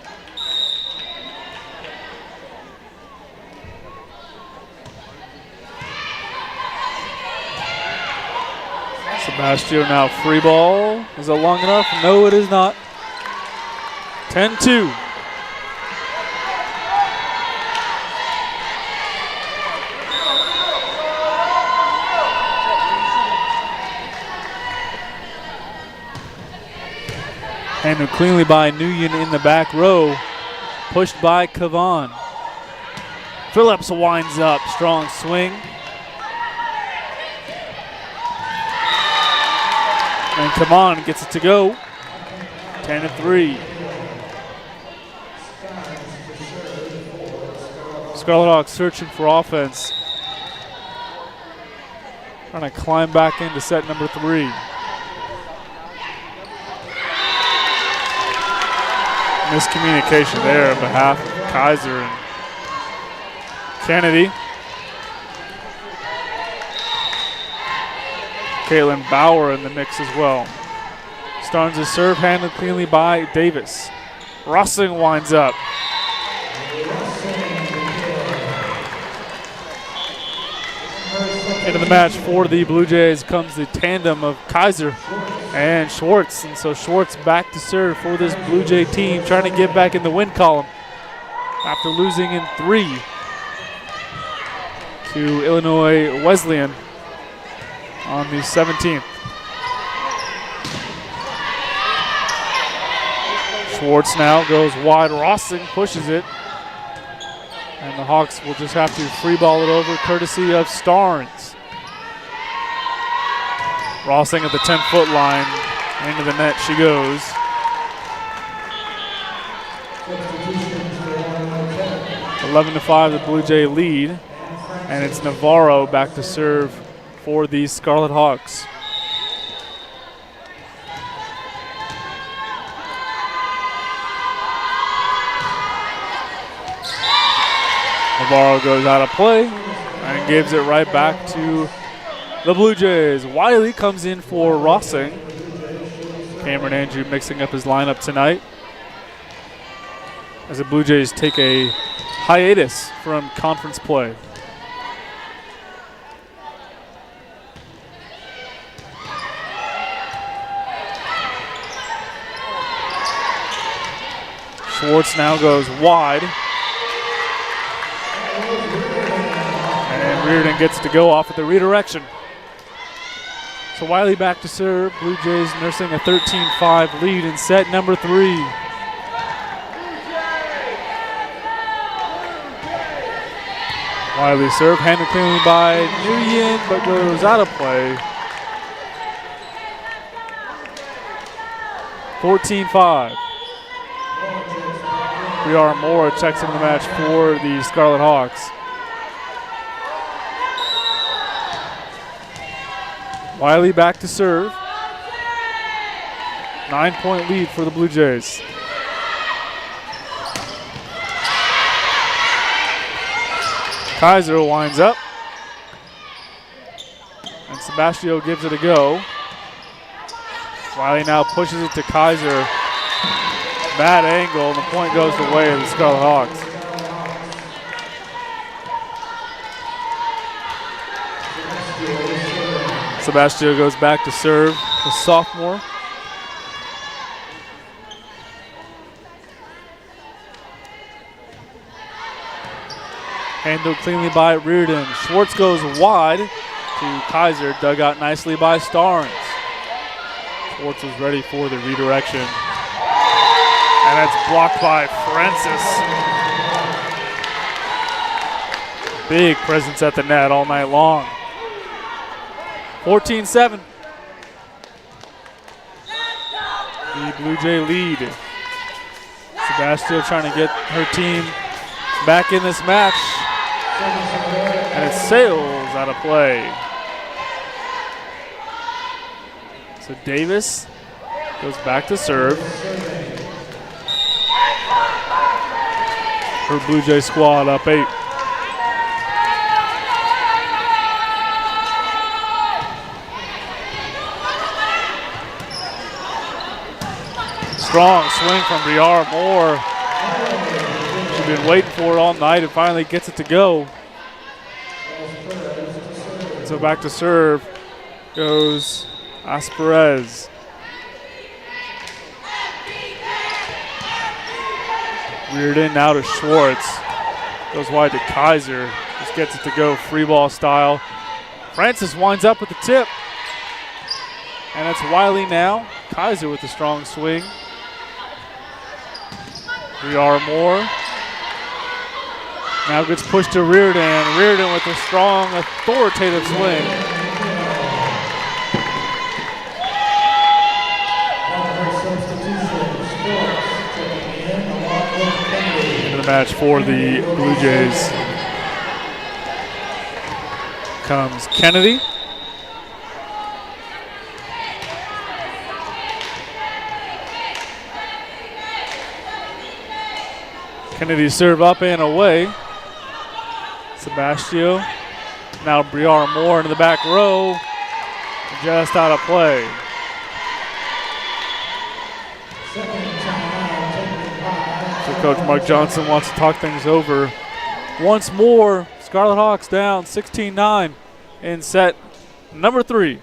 Sebastio now free ball. Is it long enough? No, it is not. 10-2. Handled cleanly by Nguyen in the back row. Pushed by Kavon. Phillips winds up. Strong swing. And Kavon gets it to go. 10-3. Scarlet Hawks searching for offense. Trying to climb back into set number 3. Miscommunication there on behalf of Kaiser and Kennedy. Caitlin Bauer in the mix as well. Starnes' serve handled cleanly by Davis. Rossing winds up. Into the match for the Blue Jays comes the tandem of Kaiser and Schwartz. And so Schwartz back to serve for this Blue Jay team, trying to get back in the win column after losing in 3 to Illinois Wesleyan on the 17th. Schwartz now goes wide. Rossing pushes it. And the Hawks will just have to free ball it over courtesy of Starnes. Rossing at the 10-foot line. Into the net she goes. (11-5) the Blue Jay lead. And it's Navarro back to serve for the Scarlet Hawks. Navarro goes out of play and gives it right back to the Blue Jays. Wiley comes in for Rossing. Cameron Andrew mixing up his lineup tonight as the Blue Jays take a hiatus from conference play. Schwartz now goes wide. And Reardon gets to go off at the redirection. So Wiley back to serve. Blue Jays nursing a 13-5 lead in set number 3. Wiley serve, handled cleanly by Nguyen, but goes out of play. 14-5. Briar Moore checks into the match for the Scarlet Hawks. Wiley back to serve. 9-point lead for the Blue Jays. Kaiser winds up. And Sebastio gives it a go. Wiley now pushes it to Kaiser. Bad angle, and the point goes the way of the Scarlet Hawks. Sebastio goes back to serve, the sophomore. Handled cleanly by Reardon. Schwartz goes wide to Kaiser, dug out nicely by Starnes. Schwartz was ready for the redirection. And that's blocked by Francis. Big presence at the net all night long. 14-7. The Blue Jay lead. Sebastio trying to get her team back in this match. And it sails out of play. So Davis goes back to serve. Her Blue Jay squad up 8. Strong swing from Briar Moore. She's been waiting for it all night and finally gets it to go. So back to serve goes Asperez. Reardon now to Schwartz. Goes wide to Kaiser. Just gets it to go free ball style. Francis winds up with the tip. And it's Wiley now. Kaiser with the strong swing. Briar Moore. Now gets pushed to Reardon. Reardon with a strong, authoritative swing. In the match for the Blue Jays comes Kennedy. Kennedy serve up and away. Sebastio. Now Briar Moore into the back row. Just out of play. So Coach Mark Johnson wants to talk things over once more. Scarlet Hawks down 16-9 in set number 3.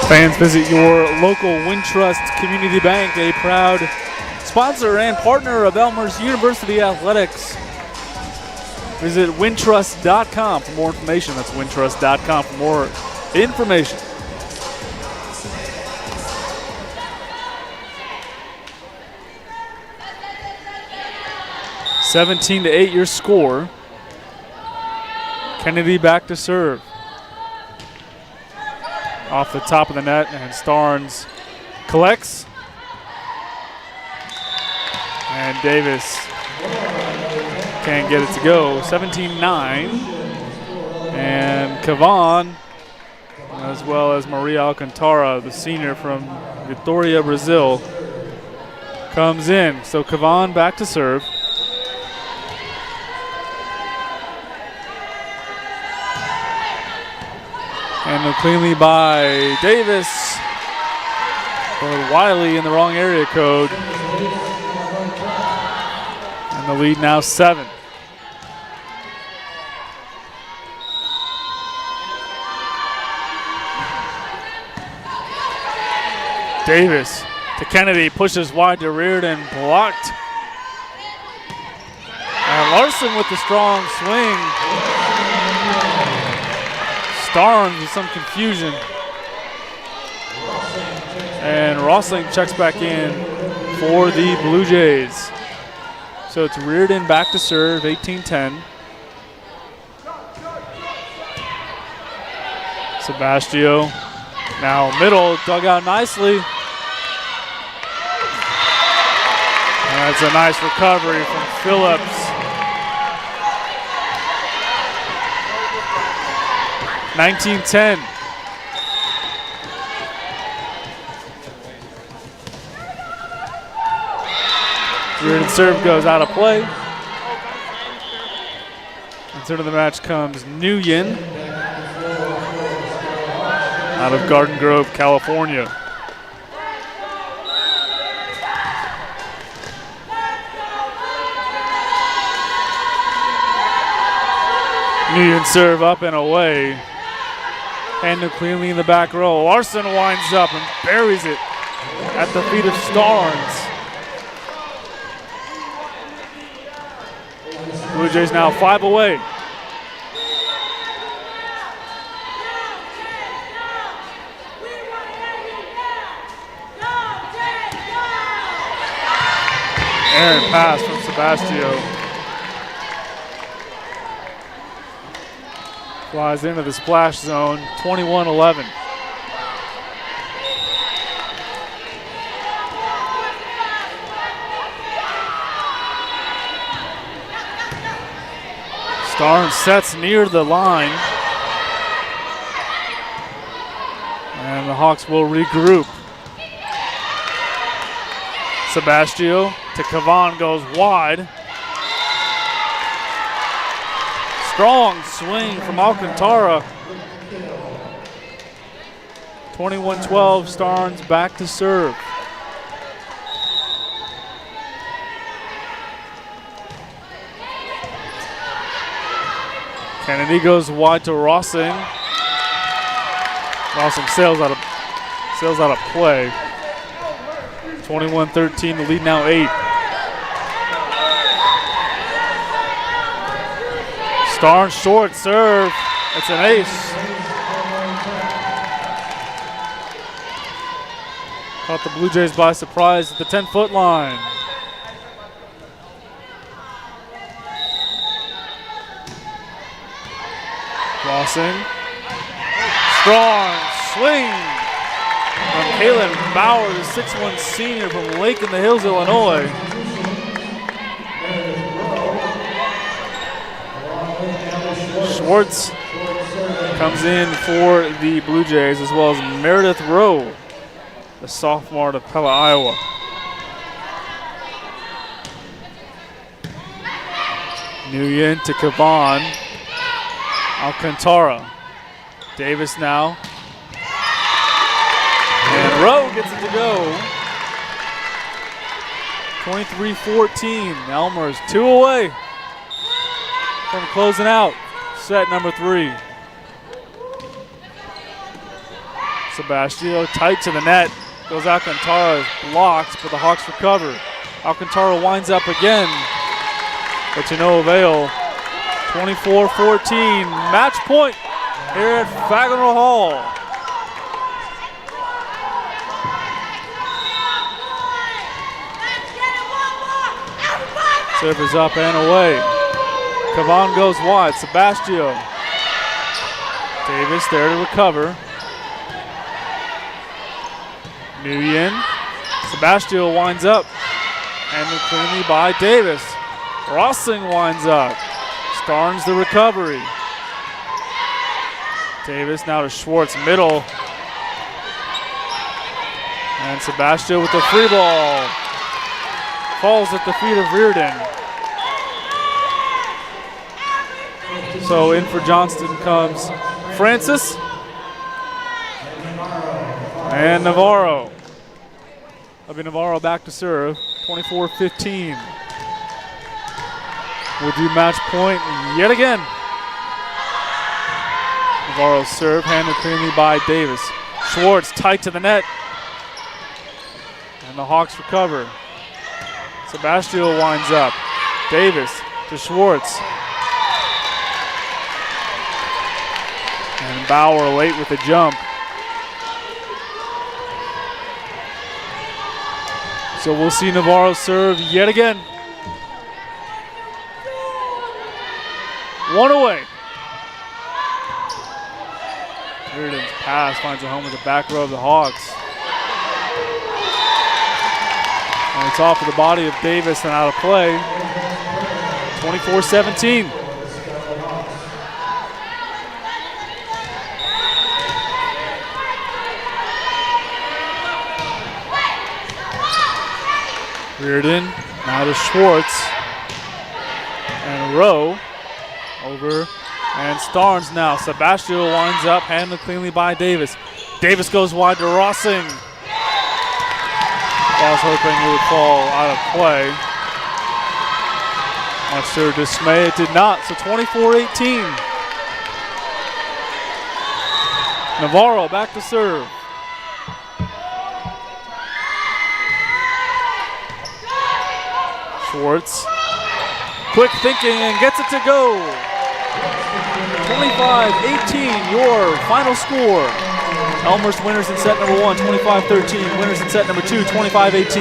Fans, visit your local Wintrust Community Bank, a proud sponsor and partner of Elmhurst University Athletics. Visit wintrust.com for more information. That's wintrust.com for more information. (17-8) your score. Kennedy back to serve. Off the top of the net, and Starnes collects. And Davis can't get it to go. 17-9. And Cavan, as well as Maria Alcantara, the senior from Vitória, Brazil, comes in. So Kavan back to serve. Handled cleanly by Davis. But Wiley in the wrong area code. And the lead now 7. Davis to Kennedy, pushes wide to Reardon, blocked. And Larson with the strong swing. Starnes with some confusion. And Rossling checks back in for the Blue Jays. So it's Reardon back to serve, 18-10. Sebastio now middle, dug out nicely. And that's a nice recovery from Phillips. 19-10. Reardon serve goes out of play. Into the match comes Nguyen out of Garden Grove, California. Nguyen serve up and away. Handled cleanly in the back row. Larson winds up and buries it at the feet of Starnes. Blue Jays now 5 away. Aaron pass from Sebastio. Flies into the splash zone, 21-11. Starnes sets near the line. And the Hawks will regroup. Sebastio to Kavan goes wide. Strong swing from Alcantara. 21-12, Starnes back to serve. Kennedy goes wide to Rossing. Rossing sails out of play. 21-13, the lead now 8. Starnes short serve. It's an ace. Caught the Blue Jays by surprise at the 10-foot line. Rossing. Strong swing from Kalen Bauer, the 6'1" senior from Lake in the Hills, Illinois. Schwartz comes in for the Blue Jays, as well as Meredith Rowe, the sophomore out of Pella, Iowa. Nguyen to Kavan. Alcantara. Davis now. And Rowe gets it to go. 23-14. Elmhurst 2 away from closing out set number 3. Sebastio tight to the net. Goes Alcantara, blocked, but the Hawks recover. Alcantara winds up again, but to no avail. 24-14, match point here at Fagenahl Hall. Serve is up and away. Kavan goes wide. Sebastio. Davis there to recover. Nguyen. Sebastio winds up. Handled cleanly by Davis. Rossing winds up. Starnes the recovery. Davis now to Schwartz, middle. And Sebastio with the free ball. falls at the feet of Reardon. So in for Johnston comes Francis and Navarro. It'll be Navarro back to serve, 24-15. We'll do match point yet again. Navarro's serve handled cleanly by Davis. Schwartz tight to the net. And the Hawks recover. Sebastio winds up. Davis to Schwartz. And Bauer late with the jump. So we'll see Navarro serve yet again. One away. Reardon's pass finds a home with the back row of the Hawks. And it's off of the body of Davis and out of play. 24-17. Reardon now to Schwartz. And Rowe over. And Starnes now. Sebastio winds up, handled cleanly by Davis. Davis goes wide to Rossing. I was hoping it would fall out of play. Much to their dismay, it did not. So 24-18. Navarro back to serve. Schwartz. Quick thinking and gets it to go. 25-18, your final score. Elmhurst winners in set number 1, 25-13. Winners in set number 2, 25-18.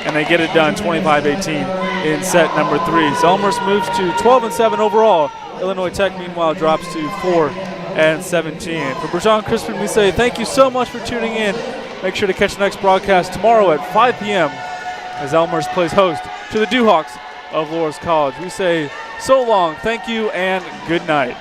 And they get it done, 25-18 in set number 3. So Elmhurst moves to 12-7 overall. Illinois Tech, meanwhile, drops to 4-17. For Bergeron Crispin, we say thank you so much for tuning in. Make sure to catch the next broadcast tomorrow at 5 p.m. as Elmhurst plays host to the Dewhawks of Loras College. We say so long, thank you, and good night.